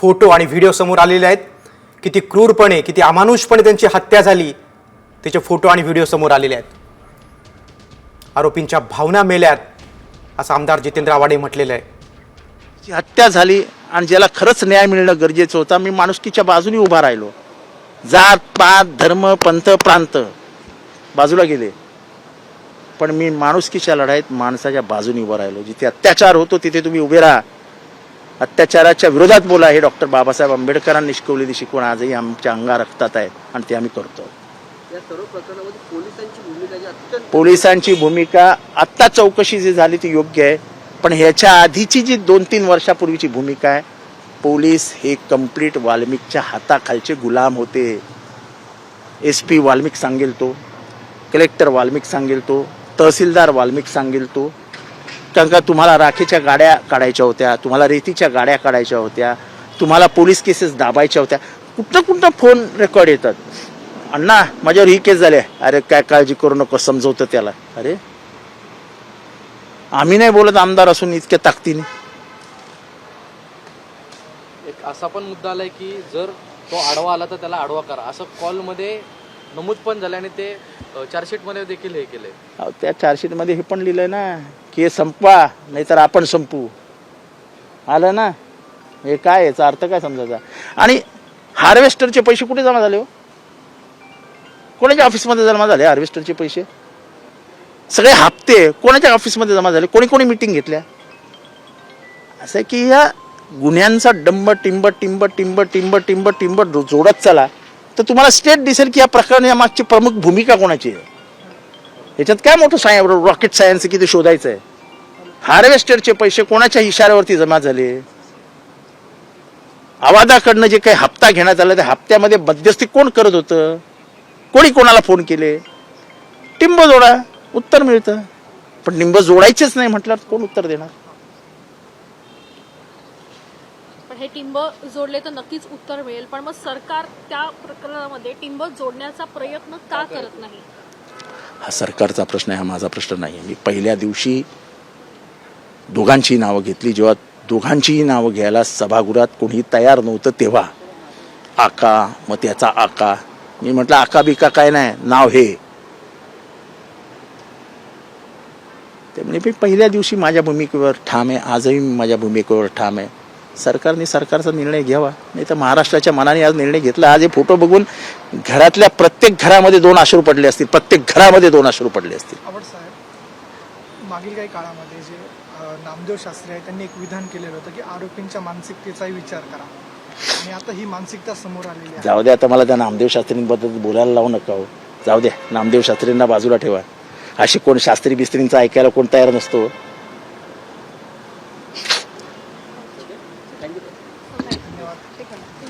Photo आणि video समोर आलेले आहेत। किती क्रूरपणे किती अमानुषपणे त्यांची हत्या झाली त्याचे फोटो आणि व्हिडिओ समोर आलेले आहेत। आरोपींच्या भावना मेल्यात असं आमदार जितेंद्र आव्हाड म्हटलेलं आहे। जी हत्या झाली आणि ज्याला खरंच न्याय मिळणं गरजेचं होतं, मी माणुसकीच्या बाजूने उभा राहिलो। जात पात धर्म पंथ प्रांत बाजूला गेले, पण मी माणुसकीच्या लढाईत माणसाच्या बाजूने उभा राहिलो। जिथे अत्याचार होतो तिथे तुम्ही उभे राहा, अत्याचाराच्या विरोधात बोला। हे डॉक्टर बाबासाहेब आंबेडकरांनी शिकवलेली शिकवण आजही आमच्या अंगा रक्तात आहे आणि ते आम्ही करतो। या सर्व प्रकरणामध्ये पोलिसांची भूमिका आत्ता चौकशी जी झाली ती योग्य आहे, पण ह्याच्या आधीची जी 2-3 वर्षापूर्वीची भूमिका आहे, पोलीस हे कंप्लीट वाल्मिकच्या हाताखालचे गुलाम होते। SP वाल्मिक सांगेल तो, कलेक्टर वाल्मिक सांगेल तो, तहसीलदार वाल्मिक सांगेल तो। कारण का तुम्हाला राखेच्या गाड्या काढायच्या होत्या, तुम्हाला रेतीच्या गाड्या काढायच्या होत्या, तुम्हाला पोलीस केसेस दाबायच्या होत्या, कुठं फोन रेकॉर्ड येतात। अण्णा माझ्यावर ही केस झाली, अरे काय काळजी करू नको, समजवतं त्याला। अरे आम्ही नाही बोलत आमदार असून इतक्या ताकदीने। एक असा पण मुद्दा आलाय की जर तो आडवा आला तर त्याला आडवा करा, असं कॉलमध्ये नमूद पण झालं आणि ते चार्जशीटमध्ये देखील हे केलंय। त्या चार्जशीटमध्ये हे पण लिहिलंय ना की हे संपवा नाहीतर आपण संपू, आलं ना? हे काय, याचा अर्थ काय समजायचा? आणि हार्वेस्टरचे पैसे कुठे जमा झाले हो? कोणाच्या ऑफिसमध्ये जमा झाले हार्वेस्टरचे पैसे? सगळे हप्ते कोणाच्या ऑफिसमध्ये जमा झाले? कोणी कोणी मीटिंग घेतल्या? असं आहे की या गुन्ह्यांचा डंब टिंब टिंब टिंब टिंब टिंब टिंब जोडत चला तर तुम्हाला स्टेट दिसेल की या प्रकरणी मागची प्रमुख भूमिका कोणाची आहे। ह्याच्यात काय मोठं रॉकेट सायन्स किती शोधायचं आहे? हार्वेस्टरचे पैसे कोणाच्या इशाऱ्यावरती जमा झाले? आवादाकडनं जे काही हप्ता घेण्यात आला त्या हप्त्यामध्ये मध्यस्थी कोण करत होतं? कोणी कोणाला फोन केले? टिंब जोडा, उत्तर मिळतं। पण टिंब जोडायचेच नाही म्हटल्यावर कोण उत्तर देणार? पण हे टिंब जोडले तर नक्कीच उत्तर मिळेल, पण मग सरकार त्या प्रकरणामध्ये टिंब जोडण्याचा प्रयत्न का करत नाही? हा सरकारचा प्रश्न आहे, हा माझा प्रश्न नाही। मी पहिल्या दिवशी दोघांची नावं घेतली, जेव्हा दोघांचीही नावं घ्यायला सभागृहात कोणी तयार नव्हतं तेव्हा आका, मग त्याचा आका, मी म्हटलं आका बिका काय नाही, नाव हे। त्यामुळे मी पहिल्या दिवशी माझ्या भूमिकेवर ठाम आहे, आजही माझ्या भूमिकेवर ठाम आहे। सरकारने सरकारचा निर्णय घ्यावा, नाही तर महाराष्ट्राच्या मनाने आज निर्णय घेतला। आज हे फोटो बघून घरातल्या प्रत्येक घरामध्ये 2 अश्रू पडले असतील, प्रत्येक घरामध्ये 2 अश्रू पडले असतील। आव्हाड साहेब, मागील काही काळामध्ये जे नामदेव शास्त्री आहेत त्यांनी एक विधान केलेलं होतं की आरोपींच्या मानसिकतेचाही विचार करा, आणि आता ही मानसिकता समोर आलेली आहे। जाऊ द्या, आता मला त्या नामदेव शास्त्रींबद्दल बोलायला लावू नका हो, जाऊ द्या, नामदेव शास्त्रींना बाजूला ठेवा। अशी कोण शास्त्री बिस्त्रींचं ऐकायला कोण तयार नसतो।